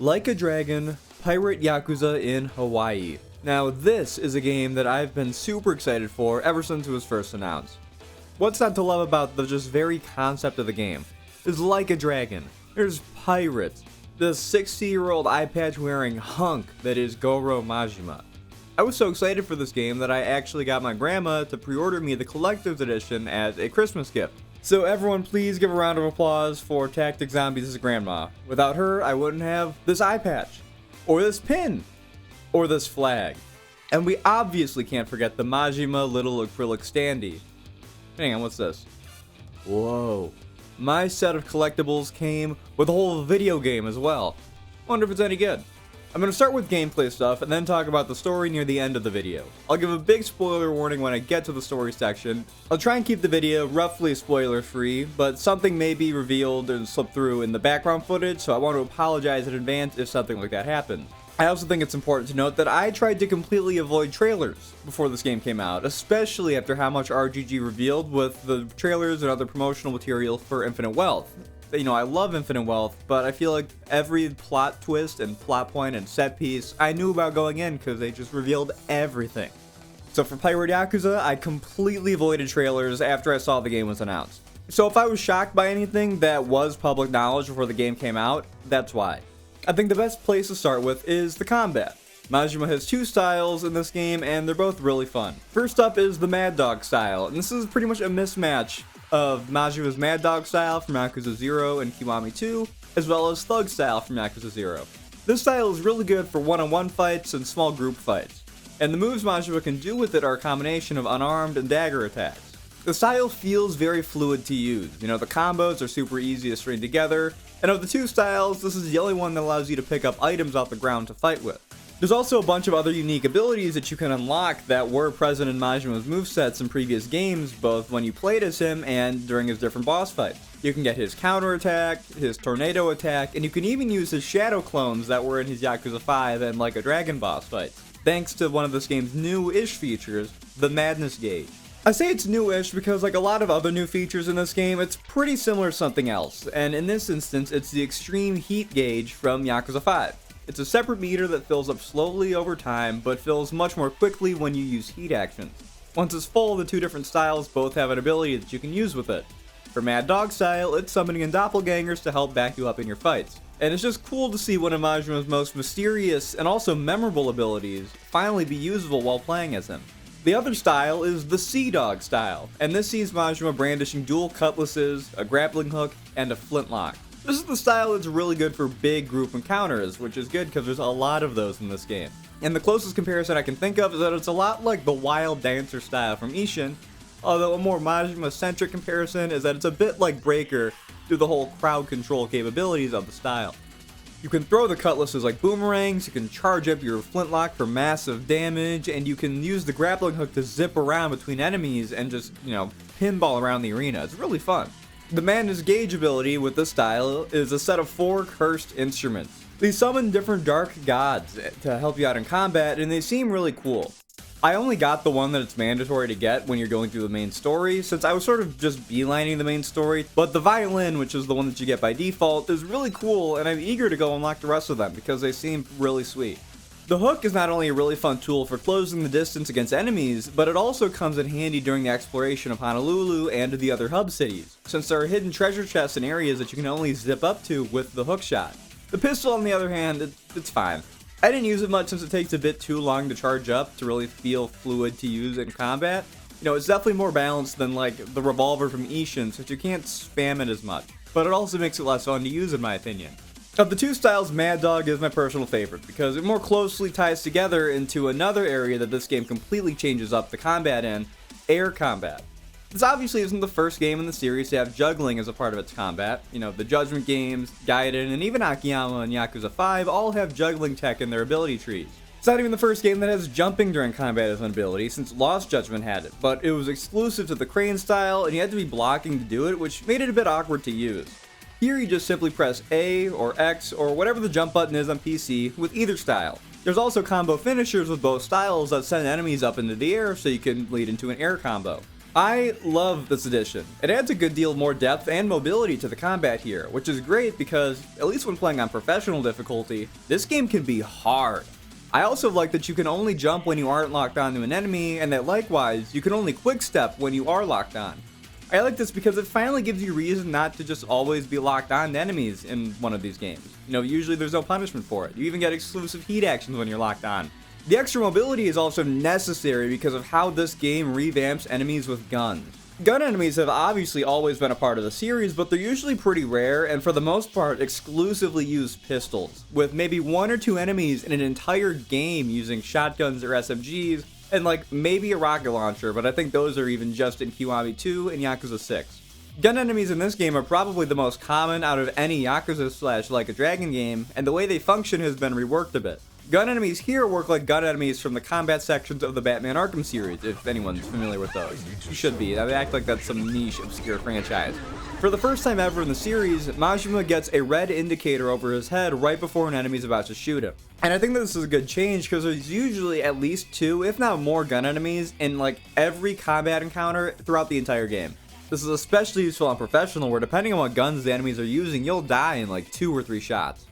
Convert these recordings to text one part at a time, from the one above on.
Like a Dragon, Pirate Yakuza in Hawaii. Now this is a game that I've been super excited for ever since it was first announced. What's not to love about the just very concept of the game? It's like a dragon. There's pirates. The 60-year-old eye patch wearing hunk that is Goro Majima. I was so excited for this game that I actually got my grandma to pre-order me the collector's edition as a Christmas gift. So everyone please give a round of applause for Tactic Zombies' grandma. Without her, I wouldn't have this eye patch, or this pin, or this flag. And we obviously can't forget the Majima little acrylic standee. Hang on, what's this? Whoa. My set of collectibles came with a whole video game as well. Wonder if it's any good. I'm going to start with gameplay stuff and then talk about the story near the end of the video. I'll give a big spoiler warning when I get to the story section. I'll try and keep the video roughly spoiler free, but something may be revealed and slip through in the background footage, so I want to apologize in advance if something like that happens. I also think it's important to note that I tried to completely avoid trailers before this game came out, especially after how much RGG revealed with the trailers and other promotional material for Infinite Wealth. You know, I love Infinite Wealth, but I feel like every plot twist and plot point and set piece I knew about going in because they just revealed everything. So for Pirate Yakuza, I completely avoided trailers after I saw the game was announced. So if I was shocked by anything that was public knowledge before the game came out, that's why. I think the best place to start with is the combat. Majima has two styles in this game and they're both really fun. First up is the Mad Dog style, and this is pretty much a mismatch of Majima's Mad Dog style from Yakuza 0 and Kiwami 2, as well as Thug style from Yakuza 0. This style is really good for one-on-one fights and small group fights, and the moves Majima can do with it are a combination of unarmed and dagger attacks. The style feels very fluid to use, you know, the combos are super easy to string together, and of the two styles, this is the only one that allows you to pick up items off the ground to fight with. There's also a bunch of other unique abilities that you can unlock that were present in Majima's movesets in previous games, both when you played as him and during his different boss fights. You can get his counter attack, his tornado attack, and you can even use his shadow clones that were in his Yakuza 5 and Like a Dragon boss fights, thanks to one of this game's new-ish features, the Madness Gauge. I say it's new-ish because like a lot of other new features in this game, it's pretty similar to something else, and in this instance, it's the Extreme Heat Gauge from Yakuza 5. It's a separate meter that fills up slowly over time, but fills much more quickly when you use heat actions. Once it's full, the two different styles both have an ability that you can use with it. For Mad Dog style, it's summoning in doppelgangers to help back you up in your fights. And it's just cool to see one of Majima's most mysterious and also memorable abilities finally be usable while playing as him. The other style is the Sea Dog style, and this sees Majima brandishing dual cutlasses, a grappling hook, and a flintlock. This is the style that's really good for big group encounters, which is good because there's a lot of those in this game. And the closest comparison I can think of is that it's a lot like the Wild Dancer style from Ishin, although a more Majima-centric comparison is that it's a bit like Breaker through the whole crowd control capabilities of the style. You can throw the cutlasses like boomerangs, you can charge up your flintlock for massive damage, and you can use the grappling hook to zip around between enemies and just, pinball around the arena. It's really fun. The Madness Gauge ability with this style is a set of 4 cursed instruments. They summon different dark gods to help you out in combat, and they seem really cool. I only got the one that it's mandatory to get when you're going through the main story, since I was sort of just beelining the main story, but the violin, which is the one that you get by default, is really cool, and I'm eager to go unlock the rest of them because they seem really sweet. The hook is not only a really fun tool for closing the distance against enemies, but it also comes in handy during the exploration of Honolulu and the other hub cities, since there are hidden treasure chests in areas that you can only zip up to with the hook shot. The pistol, on the other hand, it's fine. I didn't use it much since it takes a bit too long to charge up to really feel fluid to use in combat. It's definitely more balanced than like the revolver from Ishin, since you can't spam it as much, but it also makes it less fun to use in my opinion. Of the two styles, Mad Dog is my personal favorite because it more closely ties together into another area that this game completely changes up the combat in, air combat. This obviously isn't the first game in the series to have juggling as a part of its combat. The Judgment games, Gaiden, and even Akiyama and Yakuza 5 all have juggling tech in their ability trees. It's not even the first game that has jumping during combat as an ability, since Lost Judgment had it, but it was exclusive to the crane style and you had to be blocking to do it, which made it a bit awkward to use. Here you just simply press A or X or whatever the jump button is on PC with either style. There's also combo finishers with both styles that send enemies up into the air so you can lead into an air combo. I love this addition. It adds a good deal more depth and mobility to the combat here, which is great because, at least when playing on professional difficulty, this game can be hard. I also like that you can only jump when you aren't locked onto an enemy, and that likewise, you can only quick step when you are locked on. I like this because it finally gives you reason not to just always be locked on to enemies in one of these games. You know, usually there's no punishment for it. You even get exclusive heat actions when you're locked on. The extra mobility is also necessary because of how this game revamps enemies with guns. Gun enemies have obviously always been a part of the series, but they're usually pretty rare and for the most part exclusively use pistols, with maybe 1 or 2 enemies in an entire game using shotguns or SMGs, and like maybe a rocket launcher, but I think those are even just in Kiwami 2 and Yakuza 6. Gun enemies in this game are probably the most common out of any Yakuza / Like a Dragon game, and the way they function has been reworked a bit. Gun enemies here work like gun enemies from the combat sections of the Batman Arkham series, if anyone's familiar with those. You should be. I act like that's some niche, obscure franchise. For the first time ever in the series, Majima gets a red indicator over his head right before an enemy's about to shoot him. And I think that this is a good change because there's usually at least 2, if not more, gun enemies in like every combat encounter throughout the entire game. This is especially useful on professional, where depending on what guns the enemies are using, you'll die in like 2 or 3 shots.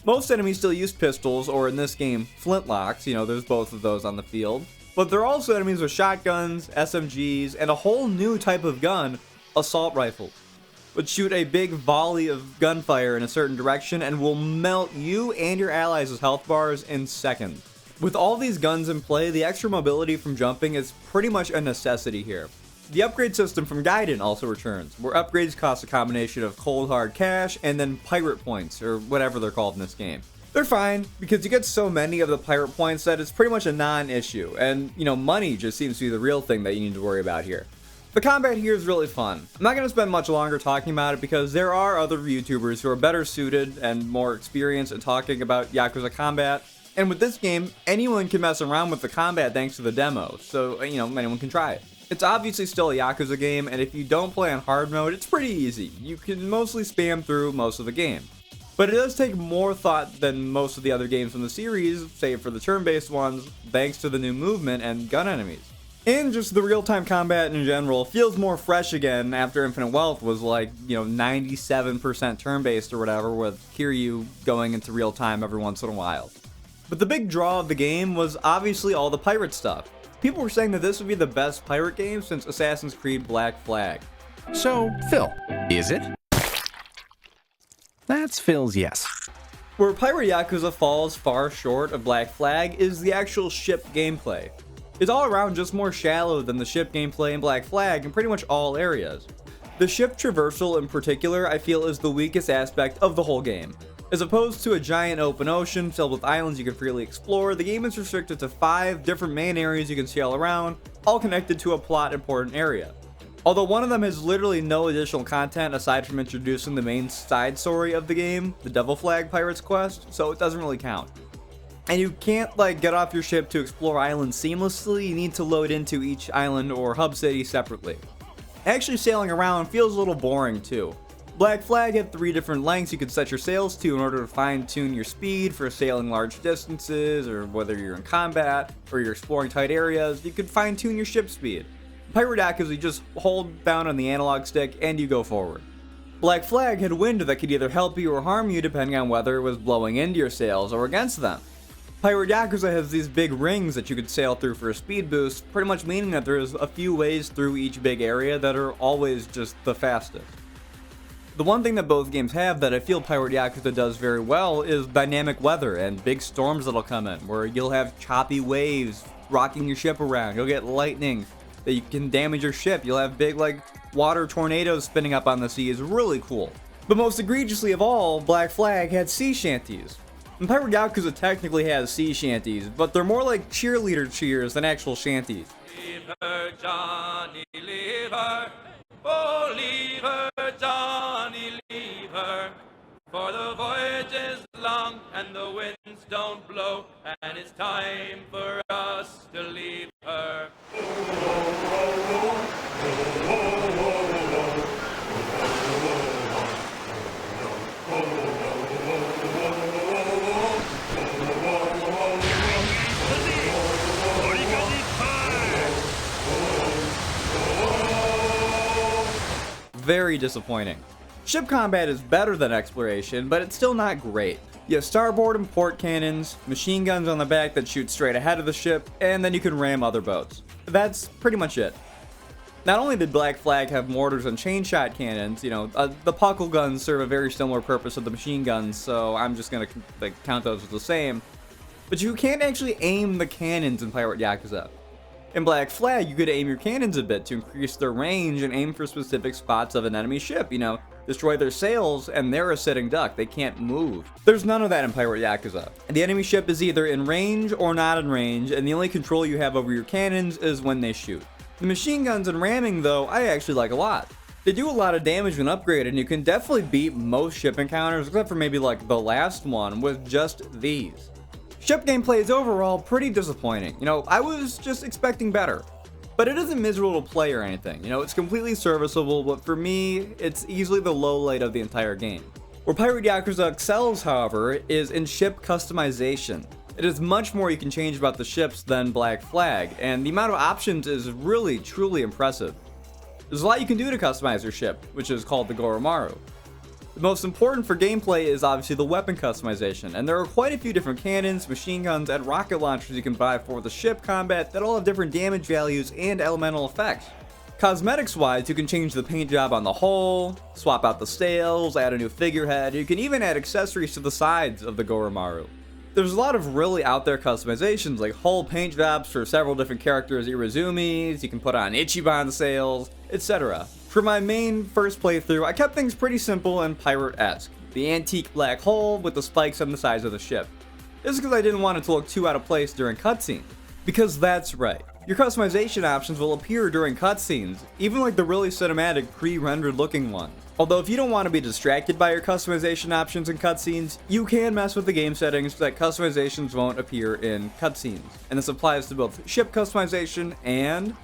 Most enemies still use pistols, or in this game, flintlocks, you know, there's both of those on the field. But there are also enemies with shotguns, SMGs, and a whole new type of gun, assault rifles, which shoot a big volley of gunfire in a certain direction and will melt you and your allies' health bars in seconds. With all these guns in play, the extra mobility from jumping is pretty much a necessity here. The upgrade system from Gaiden also returns, where upgrades cost a combination of cold hard cash and then pirate points, or whatever they're called in this game. They're fine, because you get so many of the pirate points that it's pretty much a non-issue, and, you know, money just seems to be the real thing that you need to worry about here. The combat here is really fun. I'm not going to spend much longer talking about it because there are other YouTubers who are better suited and more experienced at talking about Yakuza combat, and with this game, anyone can mess around with the combat thanks to the demo, so, you know, anyone can try it. It's obviously still a Yakuza game, and if you don't play on hard mode, it's pretty easy. You can mostly spam through most of the game. But it does take more thought than most of the other games in the series, save for the turn-based ones, thanks to the new movement and gun enemies. And just the real-time combat in general feels more fresh again after Infinite Wealth was like, 97% turn-based or whatever, with Kiryu going into real-time every once in a while. But the big draw of the game was obviously all the pirate stuff. People were saying that this would be the best pirate game since Assassin's Creed Black Flag. So, Phil, is it? That's Phil's yes. Where Pirate Yakuza falls far short of Black Flag is the actual ship gameplay. It's all around just more shallow than the ship gameplay in Black Flag in pretty much all areas. The ship traversal in particular I feel is the weakest aspect of the whole game. As opposed to a giant open ocean filled with islands you can freely explore, the game is restricted to 5 different main areas you can sail around, all connected to a plot important area. Although one of them has literally no additional content aside from introducing the main side story of the game, the Devil Flag Pirates quest, so it doesn't really count. And you can't get off your ship to explore islands seamlessly, you need to load into each island or hub city separately. Actually sailing around feels a little boring too. Black Flag had 3 different lengths you could set your sails to in order to fine-tune your speed for sailing large distances, or whether you're in combat or you're exploring tight areas, you could fine-tune your ship speed. Pirate Yakuza, you just hold down on the analog stick and you go forward. Black Flag had wind that could either help you or harm you depending on whether it was blowing into your sails or against them. Pirate Yakuza has these big rings that you could sail through for a speed boost, pretty much meaning that there's a few ways through each big area that are always just the fastest. The one thing that both games have that I feel Pirate Yakuza does very well is dynamic weather and big storms that'll come in, where you'll have choppy waves rocking your ship around, you'll get lightning that you can damage your ship, you'll have big water tornadoes spinning up on the sea. Is really cool. But most egregiously of all, Black Flag had sea shanties. And Pirate Yakuza technically has sea shanties, but they're more like cheerleader cheers than actual shanties. Leave her, Johnny, leave her. Oh, leave her, Johnny, leave her. For the voyage is long and the winds don't blow, and it's time for us to leave her. very disappointing. Ship combat is better than exploration, but it's still not great. You have starboard and port cannons, machine guns on the back that shoot straight ahead of the ship, and then you can ram other boats. That's pretty much it. Not only did Black Flag have mortars and chain shot cannons, the puckle guns serve a very similar purpose of the machine guns, so I'm just gonna count those as the same. But you can't actually aim the cannons in Pirate Yakuza. In Black Flag, you could aim your cannons a bit to increase their range and aim for specific spots of an enemy ship, destroy their sails, and they're a sitting duck, they can't move. There's none of that in Pirate Yakuza. The enemy ship is either in range or not in range, and the only control you have over your cannons is when they shoot. The machine guns and ramming, though, I actually like a lot. They do a lot of damage when upgraded, and you can definitely beat most ship encounters, except for maybe the last one, with just these. Ship gameplay is overall pretty disappointing. I was just expecting better. But it isn't miserable to play or anything. It's completely serviceable, but for me, it's easily the low light of the entire game. Where Pirate Yakuza excels, however, is in ship customization. It is much more you can change about the ships than Black Flag, and the amount of options is really, truly impressive. There's a lot you can do to customize your ship, which is called the Goromaru. The most important for gameplay is obviously the weapon customization, and there are quite a few different cannons, machine guns, and rocket launchers you can buy for the ship combat that all have different damage values and elemental effects. Cosmetics-wise, you can change the paint job on the hull, swap out the sails, add a new figurehead, you can even add accessories to the sides of the Goromaru. There's a lot of really out there customizations like hull paint jobs for several different characters, Irazumis, you can put on Ichiban sails, etc. For my main first playthrough, I kept things pretty simple and pirate-esque. The antique black hull with the spikes on the sides of the ship. This is because I didn't want it to look too out of place during cutscenes. Because that's right, your customization options will appear during cutscenes, even the really cinematic pre-rendered looking ones. Although if you don't want to be distracted by your customization options in cutscenes, you can mess with the game settings so that customizations won't appear in cutscenes. And this applies to both ship customization and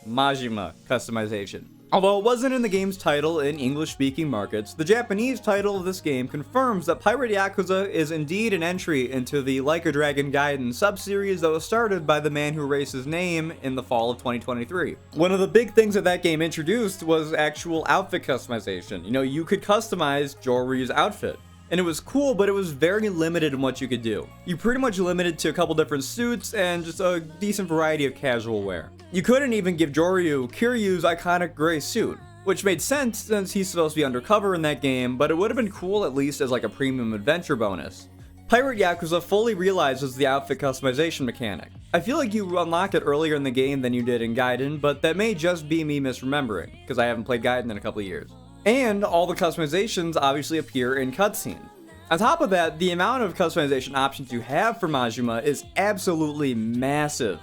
Majima customization. Although it wasn't in the game's title in English-speaking markets, the Japanese title of this game confirms that Pirate Yakuza is indeed an entry into the Like a Dragon Gaiden subseries that was started by the man who erased his name in the fall of 2023. One of the big things that game introduced was actual outfit customization. You could customize Joryu's outfit. And it was cool, but it was very limited in what you could do. You pretty much limited to a couple different suits and just a decent variety of casual wear. You couldn't even give Joryu Kiryu's iconic gray suit, which made sense since he's supposed to be undercover in that game, but it would have been cool at least as a premium adventure bonus. Pirate Yakuza fully realizes the outfit customization mechanic. I feel like you unlock it earlier in the game than you did in Gaiden, but that may just be me misremembering, because I haven't played Gaiden in a couple of years. And all the customizations obviously appear in cutscenes. On top of that, the amount of customization options you have for Majima is absolutely massive.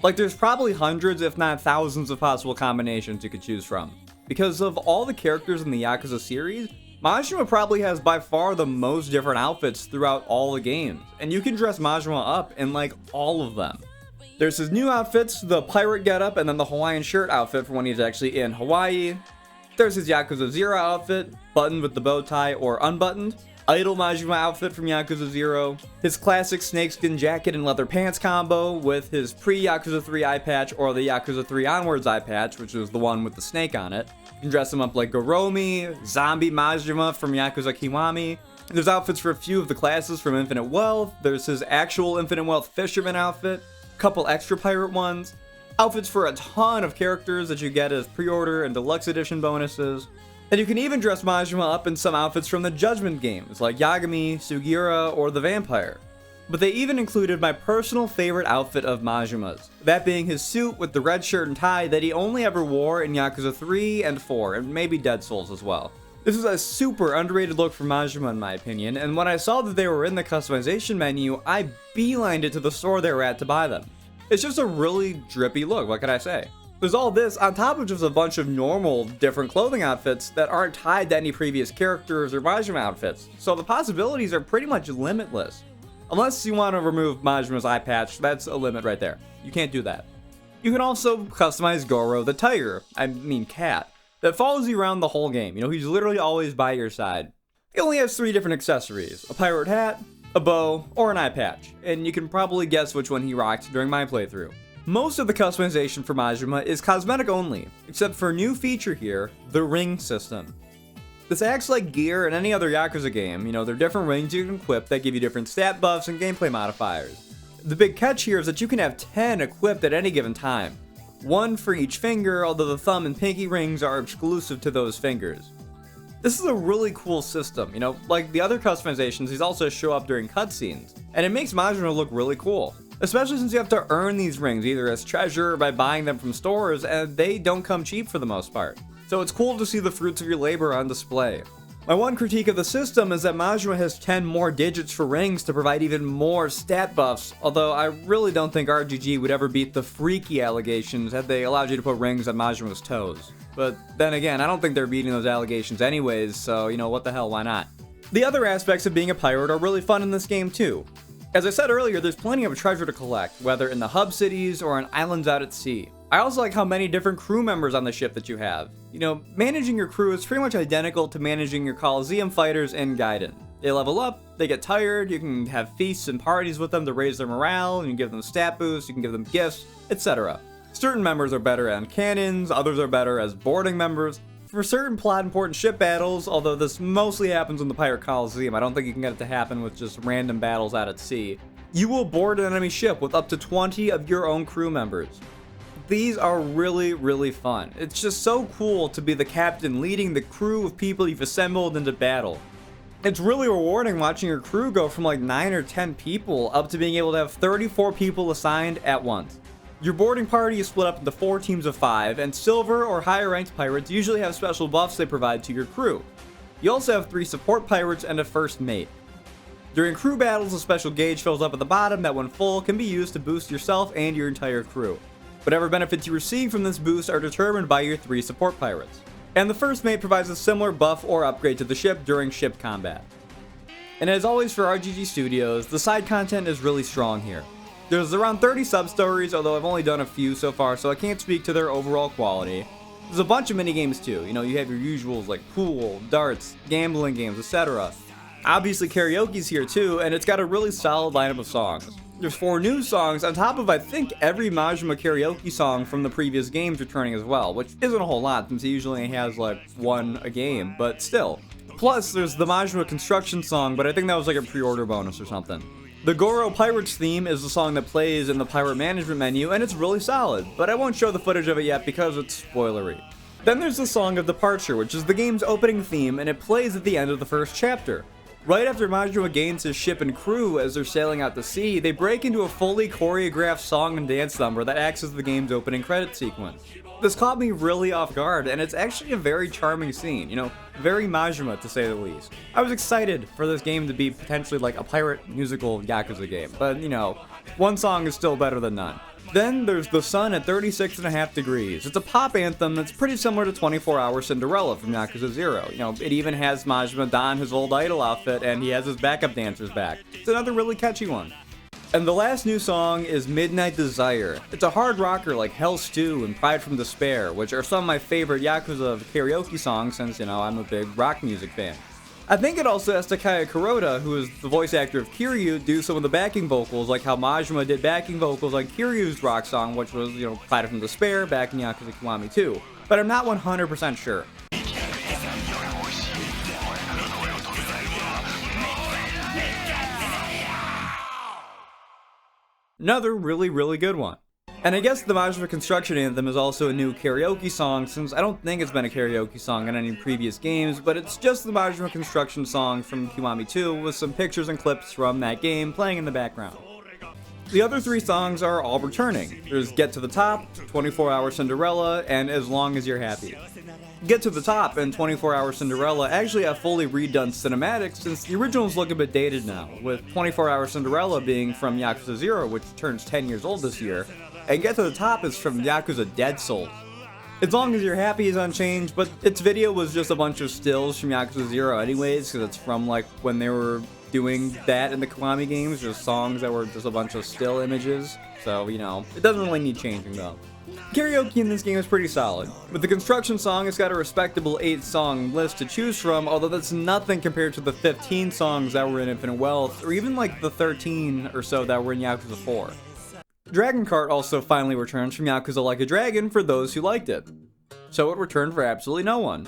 There's probably hundreds if not thousands of possible combinations you could choose from. Because of all the characters in the Yakuza series, Majima probably has by far the most different outfits throughout all the games, and you can dress Majima up in all of them. There's his new outfits, the pirate getup, and then the Hawaiian shirt outfit for when he's actually in Hawaii. There's his Yakuza 0 outfit, buttoned with the bow tie or unbuttoned. Idle Majima outfit from Yakuza 0. His classic snakeskin jacket and leather pants combo with his pre-Yakuza 3 eye patch or the Yakuza 3 onwards eye patch, which was the one with the snake on it. You can dress him up like Goromi, Zombie Majima from Yakuza Kiwami. There's outfits for a few of the classes from Infinite Wealth. There's his actual Infinite Wealth fisherman outfit, a couple extra pirate ones. Outfits for a ton of characters that you get as pre-order and deluxe edition bonuses. And you can even dress Majima up in some outfits from the Judgment games, like Yagami, Sugiura, or the Vampire. But they even included my personal favorite outfit of Majima's, that being his suit with the red shirt and tie that he only ever wore in Yakuza 3 and 4, and maybe Dead Souls as well. This is a super underrated look for Majima in my opinion, and when I saw that they were in the customization menu, I beelined it to the store they were at to buy them. It's just a really drippy look, what can I say? There's all this on top of just a bunch of normal, different clothing outfits that aren't tied to any previous characters or Majima outfits, so the possibilities are pretty much limitless. Unless you want to remove Majima's eye patch, that's a limit right there. You can't do that. You can also customize Goro the tiger, cat, that follows you around the whole game. He's literally always by your side. He only has 3 different accessories: a pirate hat, a bow, or an eye patch, and you can probably guess which one he rocked during my playthrough. Most of the customization for Majima is cosmetic only, except for a new feature here, the ring system. This acts like gear in any other Yakuza game. There are different rings you can equip that give you different stat buffs and gameplay modifiers. The big catch here is that you can have 10 equipped at any given time. One for each finger, although the thumb and pinky rings are exclusive to those fingers. This is a really cool system. Like the other customizations, these also show up during cutscenes, and it makes Majima look really cool. Especially since you have to earn these rings either as treasure or by buying them from stores, and they don't come cheap for the most part. So it's cool to see the fruits of your labor on display. My one critique of the system is that Majima has 10 more digits for rings to provide even more stat buffs, although I really don't think RGG would ever beat the freaky allegations had they allowed you to put rings on Majima's toes. But then again, I don't think they're beating those allegations anyways, so what the hell, why not? The other aspects of being a pirate are really fun in this game too. As I said earlier, there's plenty of treasure to collect, whether in the hub cities or on islands out at sea. I also like how many different crew members on the ship that you have. Managing your crew is pretty much identical to managing your Coliseum fighters in Gaiden. They level up, they get tired, you can have feasts and parties with them to raise their morale, and you can give them stat boosts, you can give them gifts, etc. Certain members are better on cannons, others are better as boarding members. For certain plot important ship battles, although this mostly happens in the Pirate Coliseum, I don't think you can get it to happen with just random battles out at sea, you will board an enemy ship with up to 20 of your own crew members. These are really, really fun. It's just so cool to be the captain leading the crew of people you've assembled into battle. It's really rewarding watching your crew go from like 9 or 10 people up to being able to have 34 people assigned at once. Your boarding party is split up into 4 teams of 5, and silver or higher ranked pirates usually have special buffs they provide to your crew. You also have 3 support pirates and a first mate. During crew battles, a special gauge fills up at the bottom that when full can be used to boost yourself and your entire crew. Whatever benefits you receive from this boost are determined by your 3 support pirates. And the first mate provides a similar buff or upgrade to the ship during ship combat. And as always for RGG Studios, the side content is really strong here. There's around 30 sub-stories, although I've only done a few so far, so I can't speak to their overall quality. There's a bunch of minigames too. You have your usuals like pool, darts, gambling games, etc. Obviously karaoke's here too, and it's got a really solid lineup of songs. There's 4 new songs on top of I think every Majima karaoke song from the previous games returning as well, which isn't a whole lot since he usually has like 1 a game, but still. Plus there's the Majima construction song, but I think that was like a pre-order bonus or something. The Goro Pirates theme is the song that plays in the pirate management menu, and it's really solid, but I won't show the footage of it yet because it's spoilery. Then there's the Song of Departure, which is the game's opening theme, and it plays at the end of the first chapter. Right after Majima gains his ship and crew as they're sailing out to sea, they break into a fully choreographed song and dance number that acts as the game's opening credit sequence. This caught me really off guard, and it's actually a very charming scene, very Majima to say the least. I was excited for this game to be potentially like a pirate musical Yakuza game, but one song is still better than none. Then there's The Sun at 36.5 Degrees. It's a pop anthem that's pretty similar to 24 Hour Cinderella from Yakuza 0. It even has Majima don his old idol outfit and he has his backup dancers back. It's another really catchy one. And the last new song is Midnight Desire. It's a hard rocker like Hell Stew and Pride from Despair, which are some of my favorite Yakuza karaoke songs since, I'm a big rock music fan. I think it also has Takaya Kuroda, who is the voice actor of Kiryu, do some of the backing vocals, like how Majima did backing vocals on Kiryu's rock song, which was, Pride from Despair back in Yakuza Kiwami 2. But I'm not 100% sure. Another really, really good one. And I guess the Majima Construction Anthem is also a new karaoke song, since I don't think it's been a karaoke song in any previous games, but it's just the Majima Construction song from Kiwami 2 with some pictures and clips from that game playing in the background. The other 3 songs are all returning. There's Get to the Top, 24 Hour Cinderella, and As Long as You're Happy. Get to the Top and 24 Hour Cinderella actually have fully redone cinematics since the originals look a bit dated now, with 24 Hour Cinderella being from Yakuza 0, which turns 10 years old this year, and Get to the Top is from Yakuza Dead Souls. As Long as You're Happy is unchanged, but its video was just a bunch of stills from Yakuza 0 anyways, because it's from like when they were doing that in the Kiwami games, just songs that were just a bunch of still images, so it doesn't really need changing though. Karaoke in this game is pretty solid. With the construction song, it's got a respectable 8-song list to choose from, although that's nothing compared to the 15 songs that were in Infinite Wealth, or even like the 13 or so that were in Yakuza 4. Dragon Kart also finally returns from Yakuza Like a Dragon for those who liked it. So it returned for absolutely no one.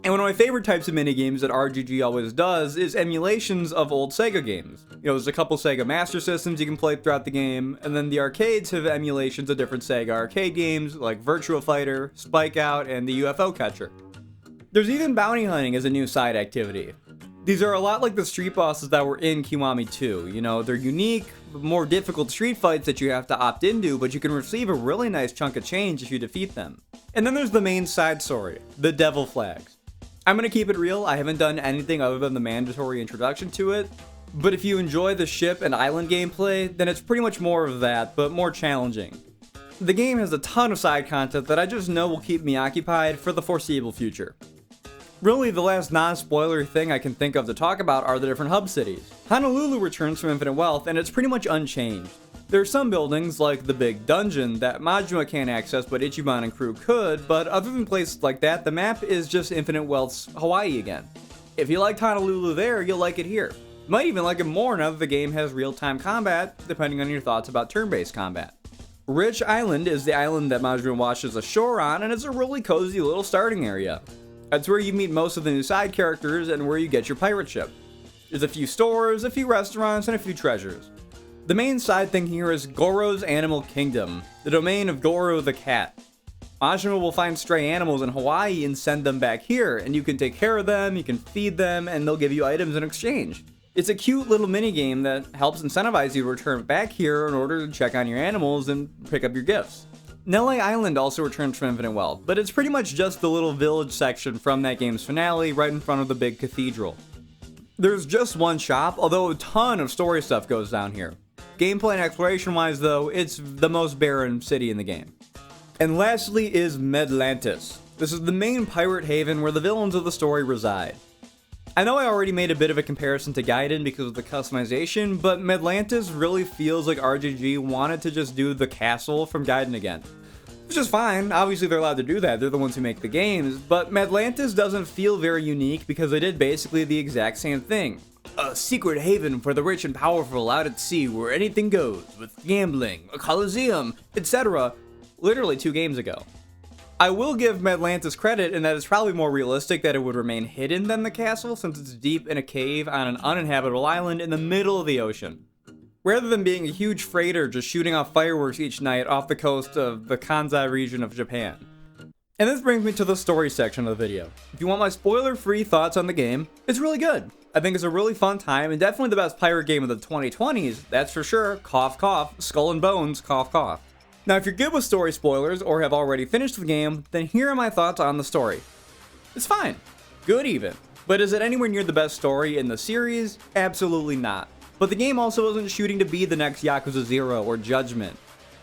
And one of my favorite types of minigames that RGG always does is emulations of old Sega games. You know, there's a couple Sega Master Systems you can play throughout the game, and then the arcades have emulations of different Sega arcade games like Virtua Fighter, Spike Out, and the UFO Catcher. There's even bounty hunting as a new side activity. These are a lot like the street bosses that were in Kiwami 2. You know, they're unique, more difficult street fights that you have to opt into, but you can receive a really nice chunk of change if you defeat them. And then there's the main side story, the Devil Flags. I'm gonna keep it real, I haven't done anything other than the mandatory introduction to it, but if you enjoy the ship and island gameplay, then it's pretty much more of that, but more challenging. The game has a ton of side content that I just know will keep me occupied for the foreseeable future. Really, the last non-spoiler thing I can think of to talk about are the different hub cities. Honolulu returns from Infinite Wealth, and it's pretty much unchanged. There are some buildings, like the big dungeon, that Majima can't access but Ichiban and crew could, but other than places like that, the map is just Infinite Wealth's Hawaii again. If you liked Honolulu there, you'll like it here. You might even like it more now that the game has real-time combat, depending on your thoughts about turn-based combat. Rich Island is the island that Majima washes ashore on, and it's a really cozy little starting area. That's where you meet most of the new side characters and where you get your pirate ship. There's a few stores, a few restaurants, and a few treasures. The main side thing here is Goro's Animal Kingdom, the domain of Goro the cat. Majima will find stray animals in Hawaii and send them back here, and you can take care of them, you can feed them, and they'll give you items in exchange. It's a cute little minigame that helps incentivize you to return back here in order to check on your animals and pick up your gifts. Nele Island also returns from Infinite Wealth, but it's pretty much just the little village section from that game's finale right in front of the big cathedral. There's just one shop, although a ton of story stuff goes down here. Gameplay and exploration wise though, it's the most barren city in the game. And lastly is Medlantis. This is the main pirate haven where the villains of the story reside. I know I already made a bit of a comparison to Gaiden because of the customization, but Medlantis really feels like RGG wanted to just do the castle from Gaiden again. Which is fine, obviously they're allowed to do that, they're the ones who make the games, but Medlantis doesn't feel very unique because they did basically the exact same thing. A secret haven for the rich and powerful out at sea where anything goes, with gambling, a coliseum, etc. literally 2 games ago. I will give Medlantis credit in that it's probably more realistic that it would remain hidden than the castle since it's deep in a cave on an uninhabitable island in the middle of the ocean. Rather than being a huge freighter just shooting off fireworks each night off the coast of the Kansai region of Japan. And this brings me to the story section of the video. If you want my spoiler-free thoughts on the game, it's really good. I think it's a really fun time and definitely the best pirate game of the 2020s, that's for sure. Cough cough, Skull and Bones, cough cough. Now if you're good with story spoilers or have already finished the game, then here are my thoughts on the story. It's fine. Good even. But is it anywhere near the best story in the series? Absolutely not. But the game also isn't shooting to be the next Yakuza 0 or Judgment.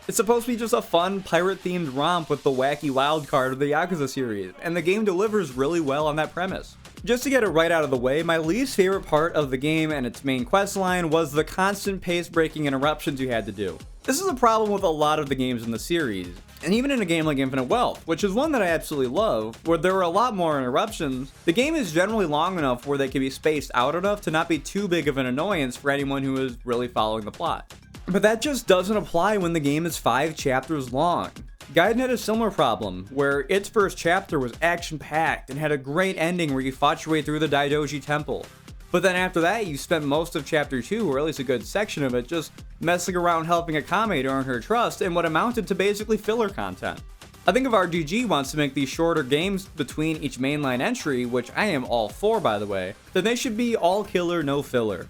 It's supposed to be just a fun, pirate-themed romp with the wacky wildcard of the Yakuza series, and the game delivers really well on that premise. Just to get it right out of the way, my least favorite part of the game and its main questline was the constant pace-breaking interruptions you had to do. This is a problem with a lot of the games in the series, and even in a game like Infinite Wealth, which is one that I absolutely love, where there are a lot more interruptions, the game is generally long enough where they can be spaced out enough to not be too big of an annoyance for anyone who is really following the plot. But that just doesn't apply when the game is 5 chapters long. Gaiden had a similar problem, where its first chapter was action-packed and had a great ending where you fought your way through the Daidoji Temple. But then after that, you spent most of chapter 2, or at least a good section of it, just messing around helping Akame to earn her trust in what amounted to basically filler content. I think if RGG wants to make these shorter games between each mainline entry, which I am all for by the way, then they should be all killer, no filler.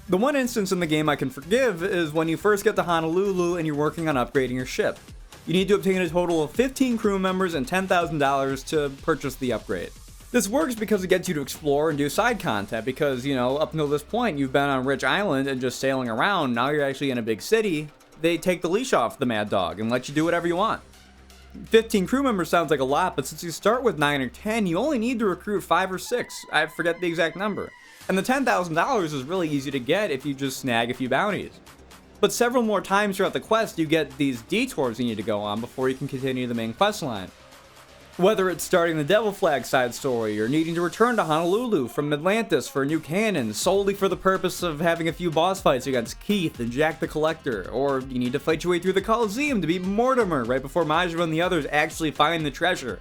The one instance in the game I can forgive is when you first get to Honolulu and you're working on upgrading your ship. You need to obtain a total of 15 crew members and $10,000 to purchase the upgrade. This works because it gets you to explore and do side content because, you know, up until this point you've been on Rich Island and just sailing around, now you're actually in a big city. They take the leash off the mad dog and let you do whatever you want. 15 crew members sounds like a lot, but since you start with 9 or 10, you only need to recruit 5 or 6. I forget the exact number. And the $10,000 is really easy to get if you just snag a few bounties. But several more times throughout the quest, you get these detours you need to go on before you can continue the main quest line. Whether it's starting the Devil Flag side story or needing to return to Honolulu from Atlantis for a new canon solely for the purpose of having a few boss fights against Keith and Jack the Collector, or you need to fight your way through the Coliseum to beat Mortimer right before Majima and the others actually find the treasure.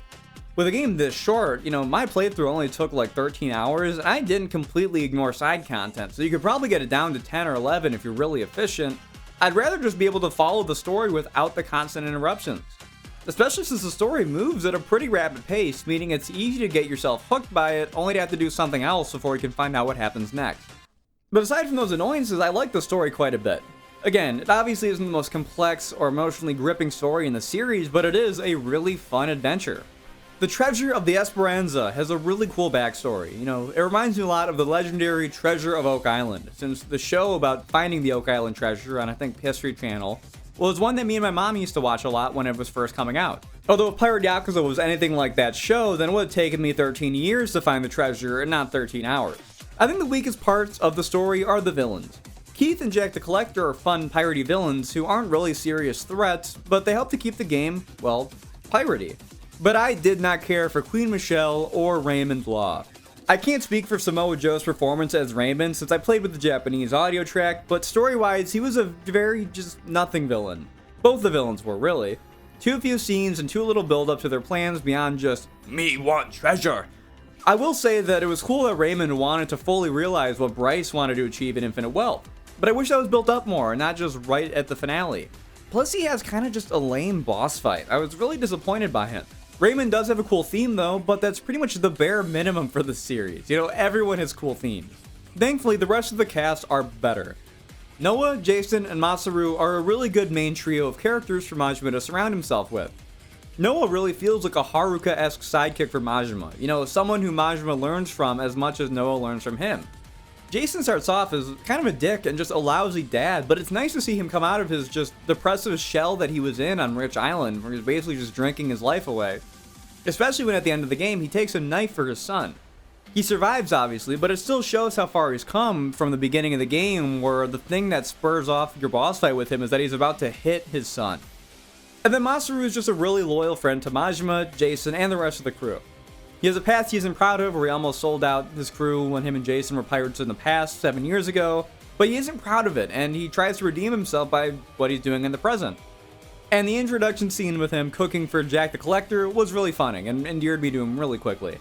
With a game this short, my playthrough only took like 13 hours, and I didn't completely ignore side content, so you could probably get it down to 10 or 11 if you're really efficient. I'd rather just be able to follow the story without the constant interruptions. Especially since the story moves at a pretty rapid pace, meaning it's easy to get yourself hooked by it, only to have to do something else before you can find out what happens next. But aside from those annoyances, I like the story quite a bit. Again, it obviously isn't the most complex or emotionally gripping story in the series, but it is a really fun adventure. The Treasure of the Esperanza has a really cool backstory. It reminds me a lot of the legendary Treasure of Oak Island, since the show about finding the Oak Island treasure on, I think, History Channel was one that me and my mom used to watch a lot when it was first coming out. Although if Pirate Yakuza was anything like that show, then it would have taken me 13 years to find the treasure and not 13 hours. I think the weakest parts of the story are the villains. Keith and Jack the Collector are fun piratey villains who aren't really serious threats, but they help to keep the game, well, piratey. But I did not care for Queen Michelle or Raymond Law. I can't speak for Samoa Joe's performance as Raymond since I played with the Japanese audio track, but story-wise, he was a very just nothing villain. Both the villains were, really. Too few scenes and too little build-up to their plans beyond just, me want treasure. I will say that it was cool that Raymond wanted to fully realize what Bryce wanted to achieve in Infinite Wealth, but I wish that was built up more and not just right at the finale. Plus he has kind of just a lame boss fight. I was really disappointed by him. Raymond does have a cool theme though, but that's pretty much the bare minimum for the series. Everyone has cool themes. Thankfully, the rest of the cast are better. Noah, Jason, and Masaru are a really good main trio of characters for Majima to surround himself with. Noah really feels like a Haruka-esque sidekick for Majima, someone who Majima learns from as much as Noah learns from him. Jason starts off as kind of a dick and just a lousy dad, but it's nice to see him come out of his just depressive shell that he was in on Rich Island, where he's basically just drinking his life away. Especially when at the end of the game, he takes a knife for his son. He survives, obviously, but it still shows how far he's come from the beginning of the game, where the thing that spurs off your boss fight with him is that he's about to hit his son. And then Masaru is just a really loyal friend to Majima, Jason, and the rest of the crew. He has a past he isn't proud of, where he almost sold out his crew when him and Jason were pirates in the past 7 years ago, but he isn't proud of it, and he tries to redeem himself by what he's doing in the present. And the introduction scene with him cooking for Jack the Collector was really funny and endeared me to him really quickly.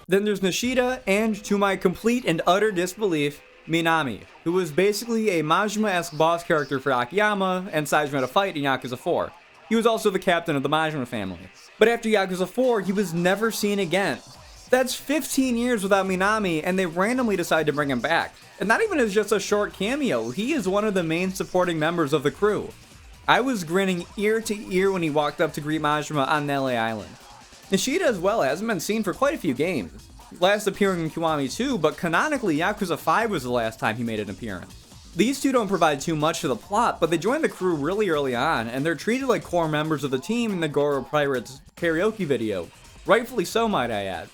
Then there's Nishida, and to my complete and utter disbelief, Minami, who was basically a Majima-esque boss character for Akiyama and Saijima to fight in Yakuza 4. He was also the captain of the Majima family. But after Yakuza 4, he was never seen again. That's 15 years without Minami, and they randomly decide to bring him back. And not even as just a short cameo, he is one of the main supporting members of the crew. I was grinning ear to ear when he walked up to greet Majima on LA Island. Nishida as well hasn't been seen for quite a few games, last appearing in Kiwami 2, but canonically Yakuza 5 was the last time he made an appearance. These two don't provide too much to the plot, but they join the crew really early on, and they're treated like core members of the team in the Goro Pirates karaoke video. Rightfully so, might I add.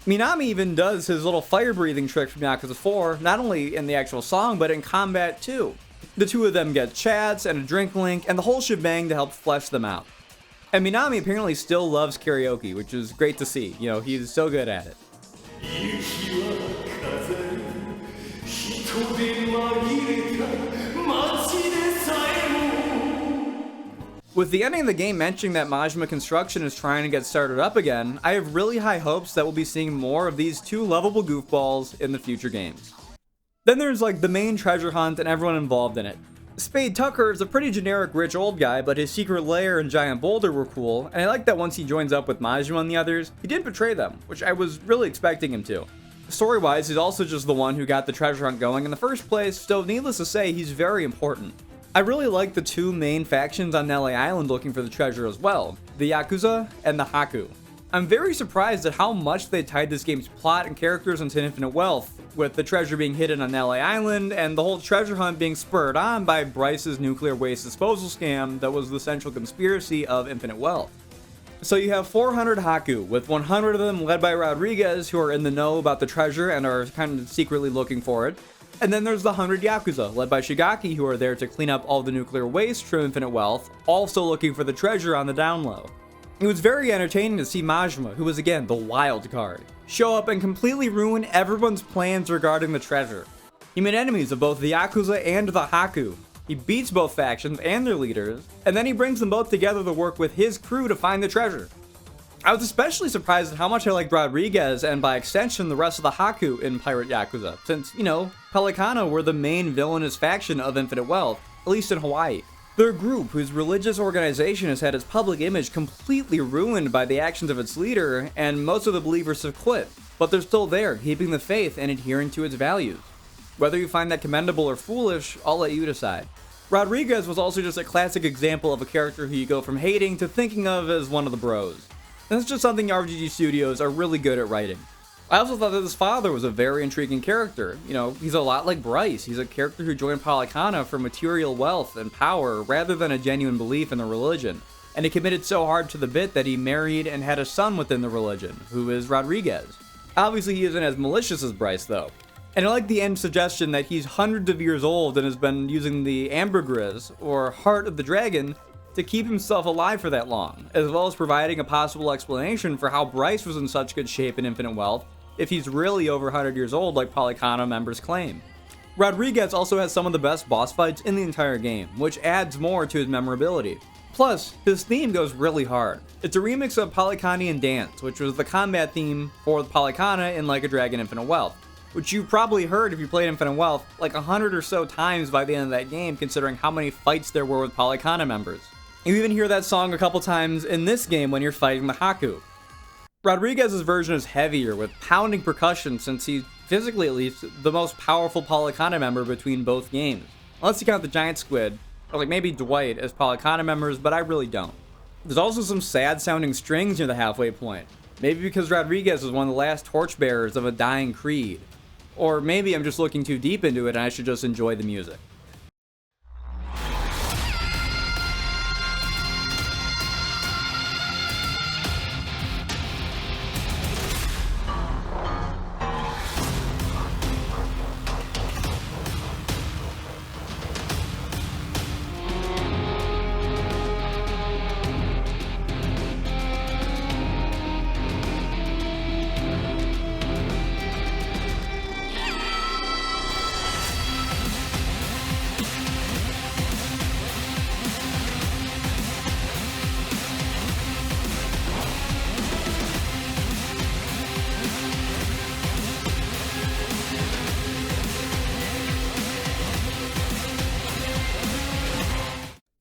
Minami even does his little fire-breathing trick from Yakuza 4, not only in the actual song, but in combat too. The two of them get chats and a drink link, and the whole shebang to help flesh them out. And Minami apparently still loves karaoke, which is great to see. He's so good at it. With the ending of the game mentioning that Majima Construction is trying to get started up again, I have really high hopes that we'll be seeing more of these two lovable goofballs in the future games. Then there's the main treasure hunt and everyone involved in it. Spade Tucker is a pretty generic rich old guy, but his secret lair and giant boulder were cool, and I like that once he joins up with Majima and the others, he didn't betray them, which I was really expecting him to. Story-wise, he's also just the one who got the treasure hunt going in the first place, so needless to say, he's very important. I really like the two main factions on LA Island looking for the treasure as well, the Yakuza and the Haku. I'm very surprised at how much they tied this game's plot and characters into Infinite Wealth, with the treasure being hidden on LA Island and the whole treasure hunt being spurred on by Bryce's nuclear waste disposal scam that was the central conspiracy of Infinite Wealth. So you have 400 Haku, with 100 of them led by Rodriguez, who are in the know about the treasure and are kind of secretly looking for it. And then there's the 100 Yakuza, led by Shigaki, who are there to clean up all the nuclear waste from Infinite Wealth, also looking for the treasure on the down low. It was very entertaining to see Majima, who was again the wild card, show up and completely ruin everyone's plans regarding the treasure. He made enemies of both the Yakuza and the Haku. He beats both factions and their leaders, and then he brings them both together to work with his crew to find the treasure. I was especially surprised at how much I liked Rodriguez and by extension the rest of the Haku in Pirate Yakuza, since, Pelicano were the main villainous faction of Infinite Wealth, at least in Hawaii. They're a group whose religious organization has had its public image completely ruined by the actions of its leader, and most of the believers have quit, but they're still there, keeping the faith and adhering to its values. Whether you find that commendable or foolish, I'll let you decide. Rodriguez was also just a classic example of a character who you go from hating to thinking of as one of the bros. That's just something RGG Studios are really good at writing. I also thought that his father was a very intriguing character. He's a lot like Bryce. He's a character who joined Polycana for material wealth and power rather than a genuine belief in the religion. And he committed so hard to the bit that he married and had a son within the religion, who is Rodriguez. Obviously he isn't as malicious as Bryce though. And I like the end suggestion that he's hundreds of years old and has been using the ambergris, or heart of the dragon, to keep himself alive for that long, as well as providing a possible explanation for how Bryce was in such good shape in Infinite Wealth if he's really over 100 years old like Polycana members claim. Rodriguez also has some of the best boss fights in the entire game, which adds more to his memorability. Plus, his theme goes really hard. It's a remix of Polycanian Dance, which was the combat theme for Polycana in Like a Dragon Infinite Wealth, which you probably heard if you played Infinite Wealth like 100 or so times by the end of that game, considering how many fights there were with Polycana members. You even hear that song a couple times in this game when you're fighting the Haku. Rodriguez's version is heavier with pounding percussion since he's, physically at least, the most powerful Polycana member between both games. Unless you count the giant squid, or like maybe Dwight as Polycana members, but I really don't. There's also some sad sounding strings near the halfway point. Maybe because Rodriguez was one of the last torchbearers of a dying creed. Or maybe I'm just looking too deep into it and I should just enjoy the music.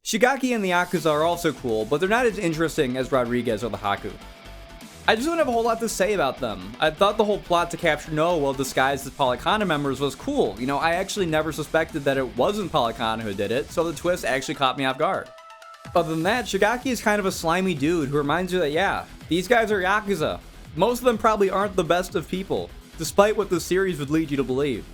Shigaki and the Yakuza are also cool, but they're not as interesting as Rodriguez or the Haku. I just don't have a whole lot to say about them. I thought the whole plot to capture Noah while disguised as Polycana members was cool. I actually never suspected that it wasn't Polycana who did it, so the twist actually caught me off guard. Other than that, Shigaki is kind of a slimy dude who reminds you that yeah, these guys are Yakuza. Most of them probably aren't the best of people, despite what the series would lead you to believe.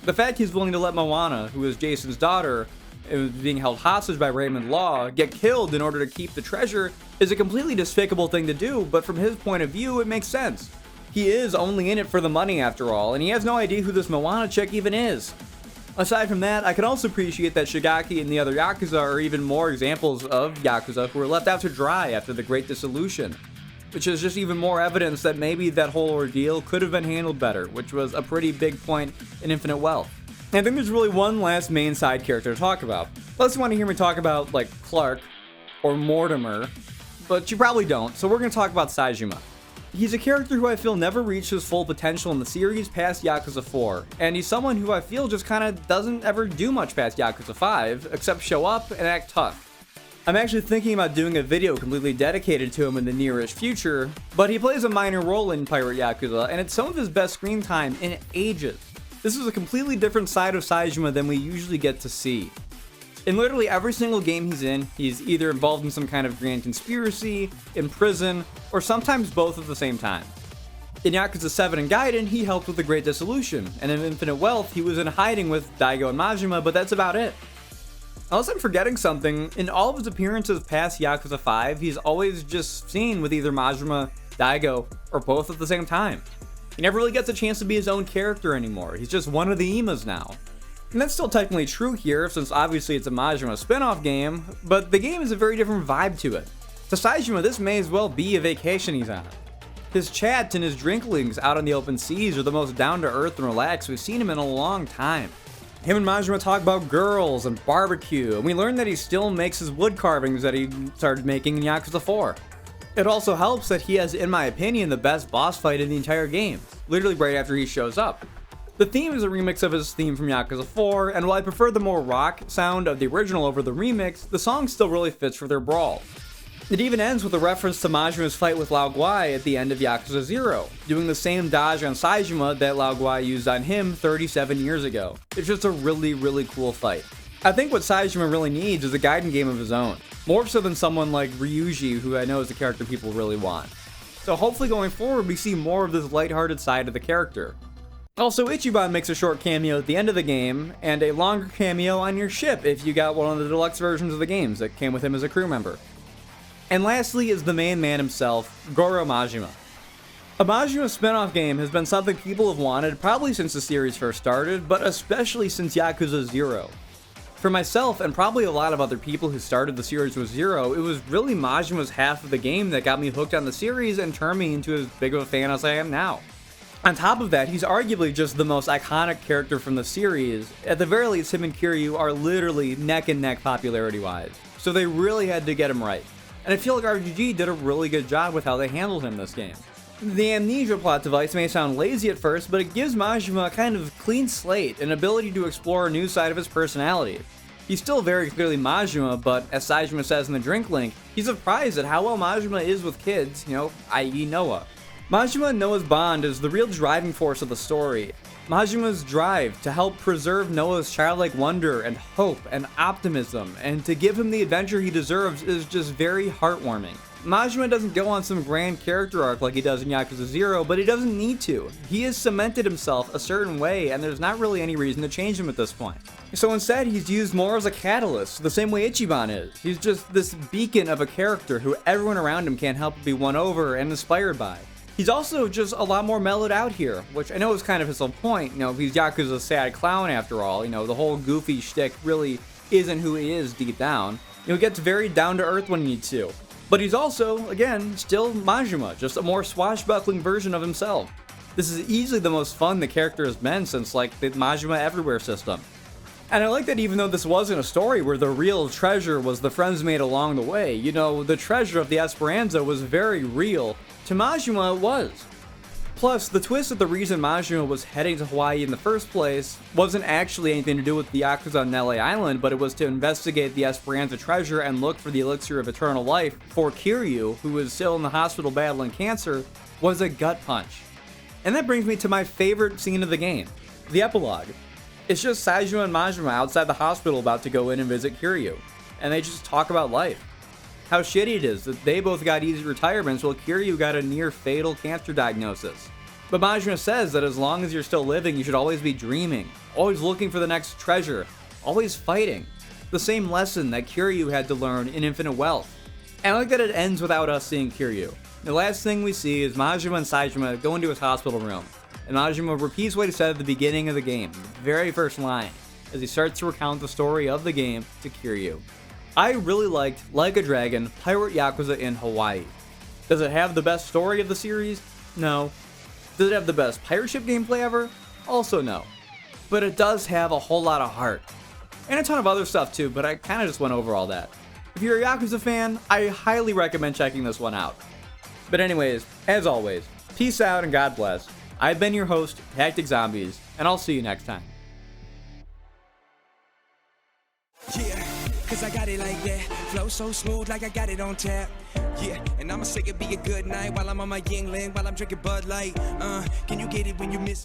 The fact he's willing to let Moana, who is Jason's daughter, being held hostage by Raymond Law, get killed in order to keep the treasure is a completely despicable thing to do, but from his point of view, it makes sense. He is only in it for the money after all, and he has no idea who this Moana chick even is. Aside from that, I can also appreciate that Shigaki and the other Yakuza are even more examples of Yakuza who were left out to dry after the Great Dissolution, which is just even more evidence that maybe that whole ordeal could have been handled better, which was a pretty big point in Infinite Wealth. And I think there's really one last main side character to talk about. Unless you want to hear me talk about, like, Clark or Mortimer, but you probably don't, so we're going to talk about Saejima. He's a character who I feel never reached his full potential in the series past Yakuza 4, and he's someone who I feel just kind of doesn't ever do much past Yakuza 5, except show up and act tough. I'm actually thinking about doing a video completely dedicated to him in the nearish future, but he plays a minor role in Pirate Yakuza, and it's some of his best screen time in ages. This is a completely different side of Saejima than we usually get to see. In literally every single game he's in, he's either involved in some kind of grand conspiracy, in prison, or sometimes both at the same time. In Yakuza 7 and Gaiden, he helped with the Great Dissolution, and in Infinite Wealth, he was in hiding with Daigo and Majima, but that's about it. Unless I'm forgetting something, in all of his appearances past Yakuza 5, he's always just seen with either Majima, Daigo, or both at the same time. He never really gets a chance to be his own character anymore, he's just one of the Imas now. And that's still technically true here, since obviously it's a Majima spin-off game, but the game has a very different vibe to it. To Saejima, this may as well be a vacation he's on. His chats and his drinklings out on the open seas are the most down-to-earth and relaxed we've seen him in a long time. Him and Majima talk about girls and barbecue, and we learn that he still makes his wood carvings that he started making in Yakuza 4. It also helps that he has, in my opinion, the best boss fight in the entire game, literally right after he shows up. The theme is a remix of his theme from Yakuza 4, and while I prefer the more rock sound of the original over the remix, the song still really fits for their brawl. It even ends with a reference to Majima's fight with Lao Guai at the end of Yakuza 0, doing the same dodge on Saejima that Lao Guai used on him 37 years ago. It's just a really cool fight. I think what Saejima really needs is a guiding game of his own, more so than someone like Ryuji, who I know is the character people really want. So hopefully going forward we see more of this lighthearted side of the character. Also, Ichiban makes a short cameo at the end of the game, and a longer cameo on your ship if you got one of the deluxe versions of the games that came with him as a crew member. And lastly is the main man himself, Goro Majima. A Majima spin-off game has been something people have wanted probably since the series first started, but especially since Yakuza 0. For myself, and probably a lot of other people who started the series with 0, it was really Majima's half of the game that got me hooked on the series and turned me into as big of a fan as I am now. On top of that, he's arguably just the most iconic character from the series. At the very least, him and Kiryu are literally neck and neck popularity-wise, so they really had to get him right. And I feel like RGG did a really good job with how they handled him this game. The amnesia plot device may sound lazy at first, but it gives Majima a kind of clean slate, an ability to explore a new side of his personality. He's still very clearly Majima, but as Saejima says in the Drink Link, he's surprised at how well Majima is with kids, i.e. Noah. Majima and Noah's bond is the real driving force of the story. Majima's drive to help preserve Noah's childlike wonder and hope and optimism, and to give him the adventure he deserves is just very heartwarming. Majima doesn't go on some grand character arc like he does in Yakuza 0, but he doesn't need to. He has cemented himself a certain way, and there's not really any reason to change him at this point. So instead, he's used more as a catalyst, the same way Ichiban is. He's just this beacon of a character who everyone around him can't help but be won over and inspired by. He's also just a lot more mellowed out here, which I know is kind of his whole point. He's Yakuza's sad clown after all. The whole goofy shtick really isn't who he is deep down. He gets very down to earth when he needs to. But he's also, again, still Majima, just a more swashbuckling version of himself. This is easily the most fun the character has been since, the Majima Everywhere system. And I like that even though this wasn't a story where the real treasure was the friends made along the way, the treasure of the Esperanza was very real. To Majima, it was. Plus, the twist that the reason Majima was heading to Hawaii in the first place wasn't actually anything to do with the Yakuza on LA Island, but it was to investigate the Esperanza treasure and look for the elixir of eternal life for Kiryu, who was still in the hospital battling cancer, was a gut punch. And that brings me to my favorite scene of the game, the epilogue. It's just Saejima and Majima outside the hospital about to go in and visit Kiryu, and they just talk about life. How shitty it is that they both got easy retirements while Kiryu got a near-fatal cancer diagnosis. But Majima says that as long as you're still living, you should always be dreaming, always looking for the next treasure, always fighting. The same lesson that Kiryu had to learn in Infinite Wealth. And I like that it ends without us seeing Kiryu. The last thing we see is Majima and Saejima go into his hospital room, and Majima repeats what he said at the beginning of the game, the very first line, as he starts to recount the story of the game to Kiryu. I really liked Like a Dragon, Pirate Yakuza in Hawaii. Does it have the best story of the series? No. Does it have the best pirate ship gameplay ever? Also no. But it does have a whole lot of heart. And a ton of other stuff too, but I kind of just went over all that. If you're a Yakuza fan, I highly recommend checking this one out. But anyways, as always, peace out and God bless. I've been your host, Tactic Zombies, and I'll see you next time. Yeah, cause I got it like that. Flow so smooth like I got it on tap. Yeah, and I'ma say it be a good night while I'm on my Yingling, while I'm drinking Bud Light. Can you get it when you miss